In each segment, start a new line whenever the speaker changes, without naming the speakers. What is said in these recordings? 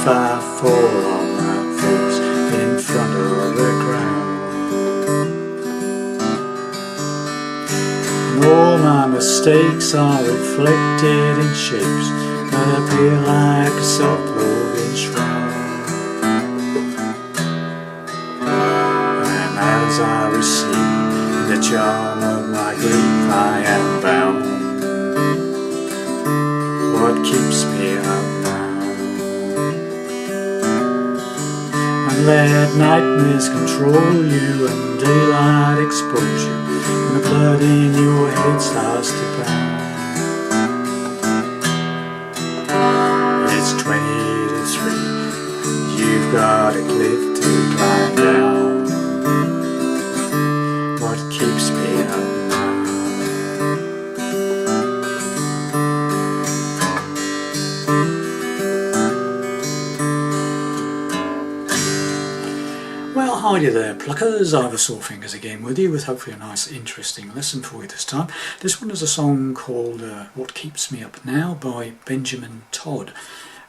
if I fall on my face in front of the crowd? And all my mistakes are reflected in shapes that appear like a self-loathing shroud. And as I receive the charm of my grief, I am bound. What keeps me up now? And let nightmares control you and daylight expose you, and the blood in your head starts to pound. It's 20 to 3, you've got a cliff to climb down. What keeps me up now? Well, hi there pluckers, Ivor Sawfingers again with you with hopefully a nice interesting lesson for you this time. This one is a song called What Keeps Me Up Now by Benjamin Todd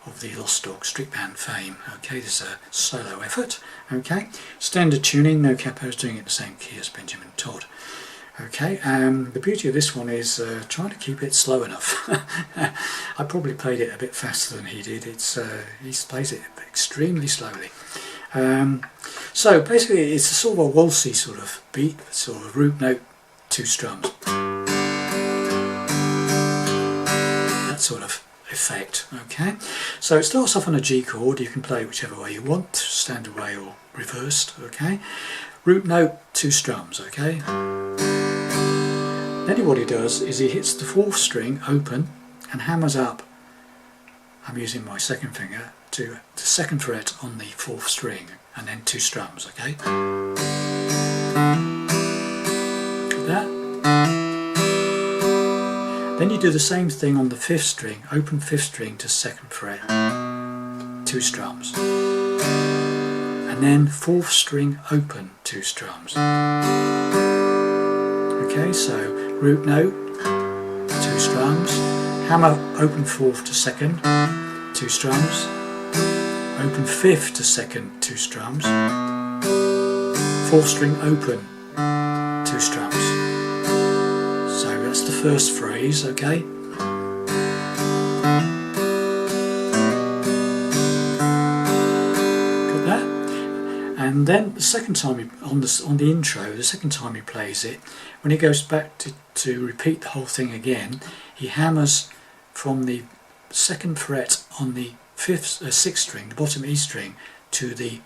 of the Lost Dog Street Band fame. Okay, this is a solo effort. Okay, standard tuning, no capos, doing it the same key as Benjamin Todd. Okay, the beauty of this one is trying to keep it slow enough. I probably played it a bit faster than he did. He plays it extremely slowly. So basically it's a sort of a waltzy sort of beat, sort of root note, 2 strums. That sort of effect, okay? So it starts off on a G chord. You can play it whichever way you want, standard way or reversed, okay? Root note, 2 strums, okay? Then what he does is he hits the 4th string open and hammers up. I'm using my second finger to the 2nd fret on the 4th string and then 2 strums, okay? Like that. Then you do the same thing on the 5th string, open 5th string to 2nd fret, 2 strums. And then 4th string open, 2 strums. Okay, so root note, 2 strums, hammer open 4th to 2nd, 2 strums, open 5th to 2nd, 2 strums, 4th string open, 2 strums. So that's the first phrase, okay? Got that? And then the second time on the intro, the second time he plays it, when he goes back to repeat the whole thing again, he hammers from the 2nd fret on the 6th string, the bottom E string, to the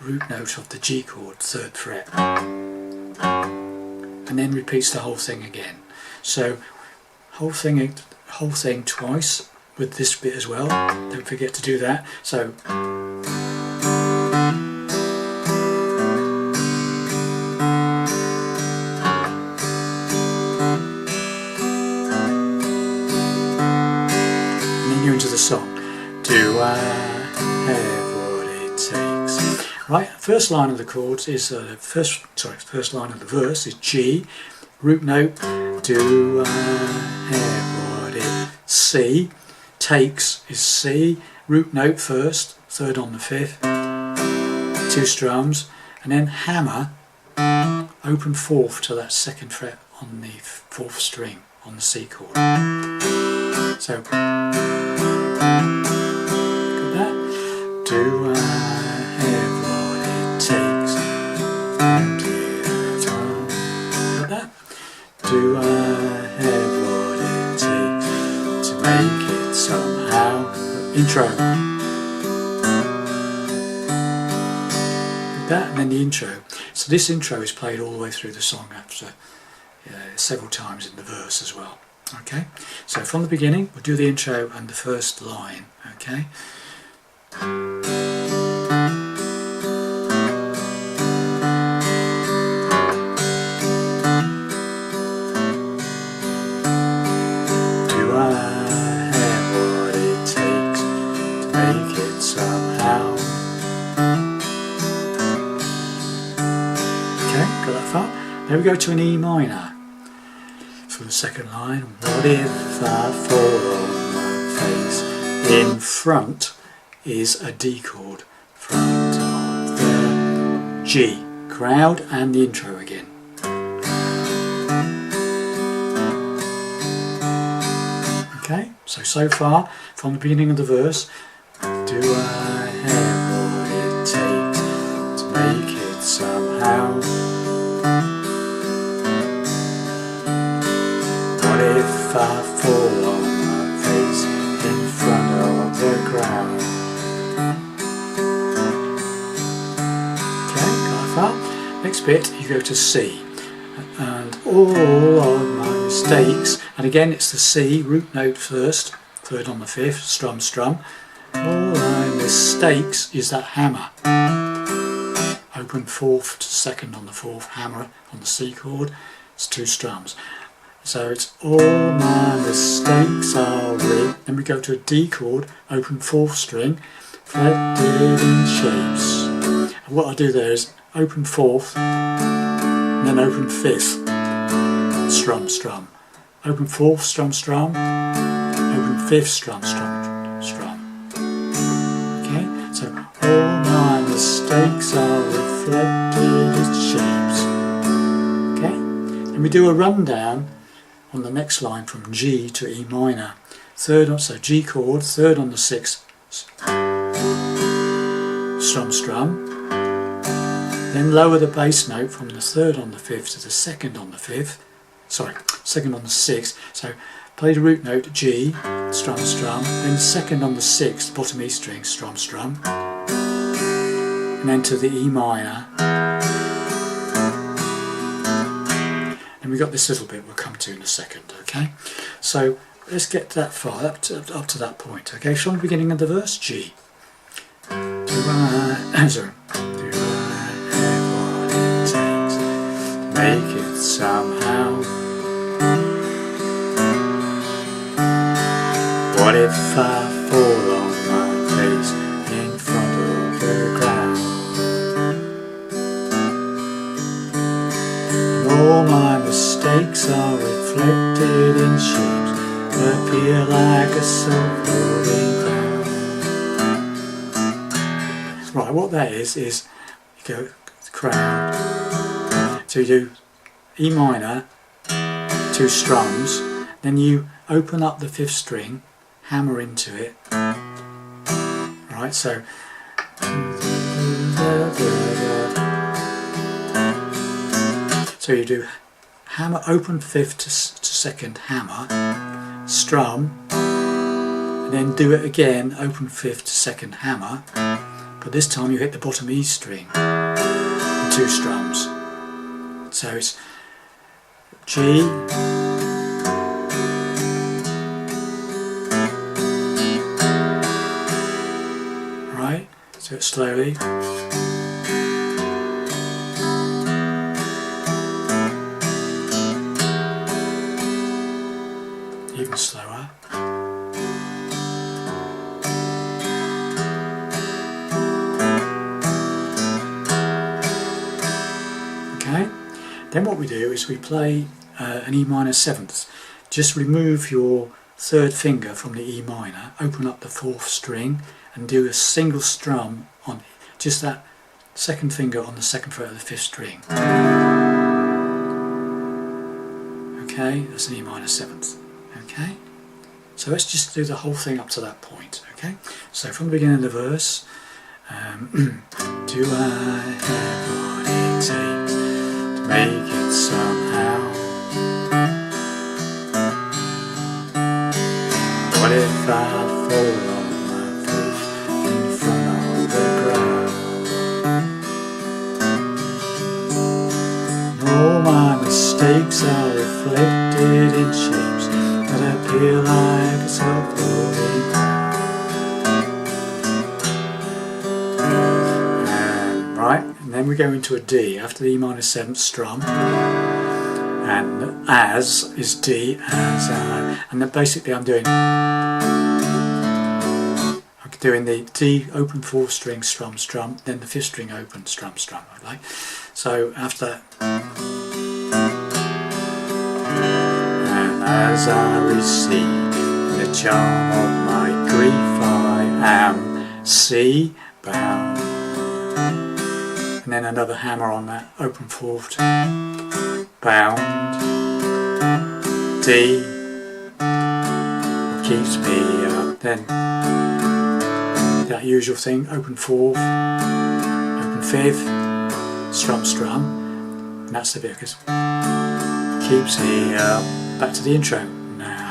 root note of the G chord, 3rd fret, and then repeats the whole thing again. So whole thing twice with this bit as well. Don't forget to do that. So and then you're into the song. Do I have what it takes? Right, first line of the chords is first line of the verse is G, root note, do I have what it C, takes is C, root note first, 3rd on the 5th, 2 strums, and then hammer, open 4th to that 2nd fret on the 4th string on the C chord. So do I have what it takes? Like that. Do I have what it takes to make it somehow? Intro. Like that, and then the intro. So this intro is played all the way through the song after several times in the verse as well. Okay. So from the beginning, we'll do the intro and the first line. Okay. Got that far? Then we go to an E minor for the second line. What if I fall on my face in front is a D chord, front of the G, crowd, and the intro again. Okay, so far from the beginning of the verse, do I have what it takes to make it somehow? What if I fall on my face in front of the crowd? Okay, got far. Next bit, you go to C. And all of my mistakes, and again it's the C, root note first, third on the fifth, strum, strum. All my mistakes is that hammer. Open fourth to second on the fourth, hammer on the C chord, it's 2 strums. So it's all my mistakes are with, then we go to a D chord, open fourth string, fretted in shapes. And what I do there is open fourth, then open fifth, strum, strum. Open fourth, strum, strum. Open fifth, strum, strum, strum. Okay, so all my mistakes are reflected in shapes. Okay, and we do a rundown on the next line from G to E minor. So G chord, third on the sixth, strum, strum. Then lower the bass note from the third on the fifth to the second on the fifth. Sorry, second on the sixth. So play the root note G, strum, strum. Then second on the sixth, bottom E string, strum, strum. And then to the E minor. And we got this little bit we'll come to in a second. Okay, so let's get that far up to that point. Okay, from the beginning of the verse, G. Make it somehow. What if I fall on my face in front of the ground? And all my mistakes are reflected in shapes that appear like a self-holding crown. Right, what that is you go crown. So you do E minor, 2 strums, then you open up the fifth string, hammer into it, right, so you do hammer, open fifth to second, hammer, strum, and then do it again, open fifth to second, hammer, but this time you hit the bottom E string, and 2 strums. So it's G, right, so it's slowly, even slower, okay. Then what we do is we play an E minor 7th. Just remove your third finger from the E minor, open up the fourth string and do a single strum on just that second finger on the second fret of the fifth string. Okay, that's an E minor 7th. Okay, so let's just do the whole thing up to that point. Okay, so from the beginning of the verse, do I have what it takes? Make it somehow. What if I fall on my face in front of the ground? All my mistakes are reflected in shapes that appear like a self-holding crown. Right, and then we go into a D after the E minor 7th strum, and as is D, as and then basically I'm doing the D open fourth string, strum, strum, then the fifth string open, strum, strum. Okay, so after that, and as I receive the charm of my grief, I am C, bound, and then another hammer on that open fourth, bound, D, keeps me up, then that usual thing, open fourth, open fifth, strum strum, and that's the bit that keeps me up. Back to the intro now.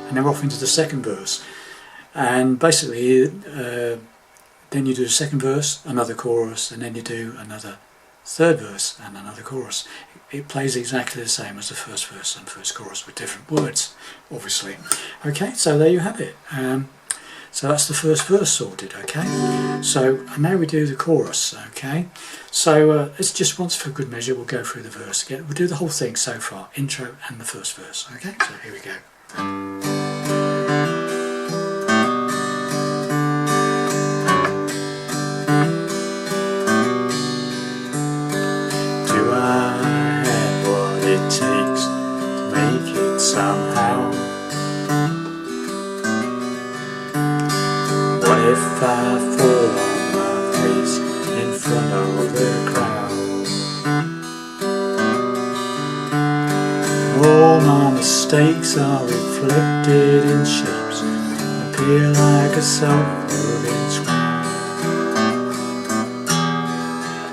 And then we're off into the second verse, and basically then you do the second verse, another chorus, and then you do another third verse and another chorus. It plays exactly the same as the first verse and first chorus with different words, obviously. Okay, so there you have it. So that's the first verse sorted, okay? So now we do the chorus, okay? So it's just once for good measure, we'll go through the verse again. We'll do the whole thing so far, intro and the first verse, okay? So here we go. Do I have what it takes to make it somehow? What if I fall on my face in front of the crowd? All my mistakes are reflected in shapes that appear like a self-moving scroll.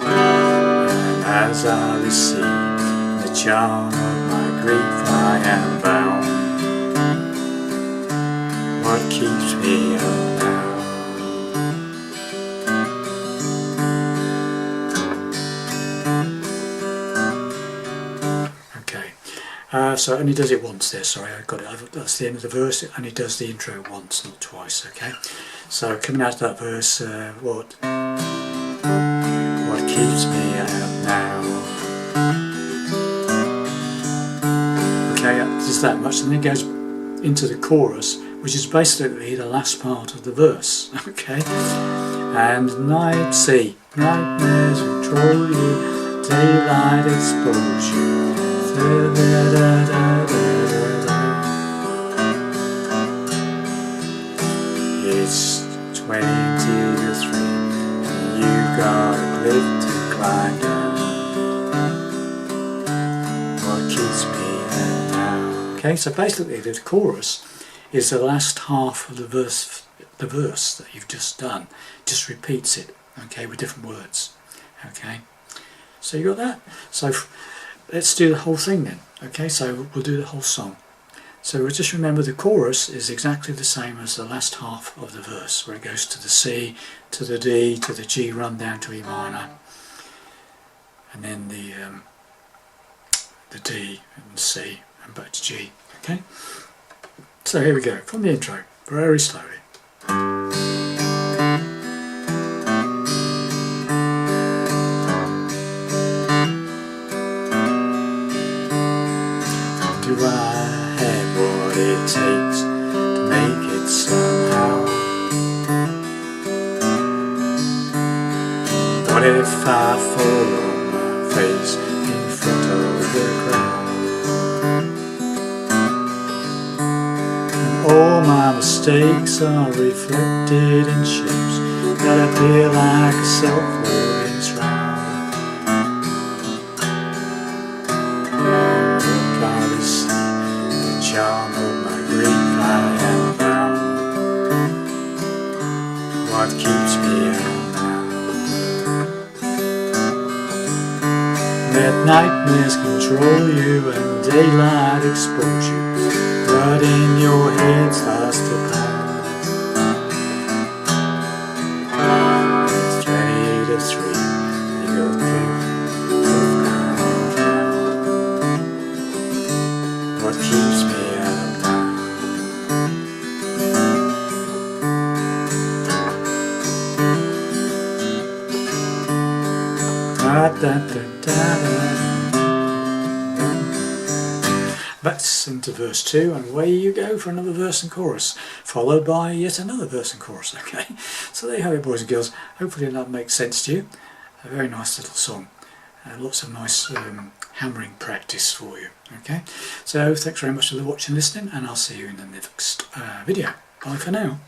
And as I receive the charm of my grief, I am bound. What keeps me up now? So it only does it once there, sorry, I got it, that's the end of the verse, it only does the intro once, not twice, okay? So coming out of that verse, what keeps me up now? Okay, just that much, and then it goes into the chorus, which is basically the last part of the verse, okay? And night, C, nightmares control you, daylight expose you. It's 20 to 3, and you got a cliff to climb down. What keeps me up now? Okay, so basically the chorus is the last half of the verse that you've just done. Just repeats it, okay, with different words. Okay, so you got that? So let's do the whole thing then. Okay, so we'll do the whole song. So we'll just remember the chorus is exactly the same as the last half of the verse, where it goes to the C, to the D, to the G, run down to E minor, and then the D and C and back to G. Okay. So here we go from the intro, very slowly. Do I have what it takes to make it somehow? What if I fall on my face in front of the crowd? And all my mistakes are reflected in shapes that appear like a self-moving shroud. Charm of my grief, I am bound. What keeps me up now? Let nightmares control you and daylight expose you, but in your head starts to pound. It's 20 to 3, you go through now. What keeps me back into verse 2, and away you go for another verse and chorus, followed by yet another verse and chorus. Okay, so there you have it, boys and girls. Hopefully that makes sense to you. A very nice little song. lots of nice hammering practice for you. Okay, so thanks very much for watching and listening, and I'll see you in the next video. Bye for now.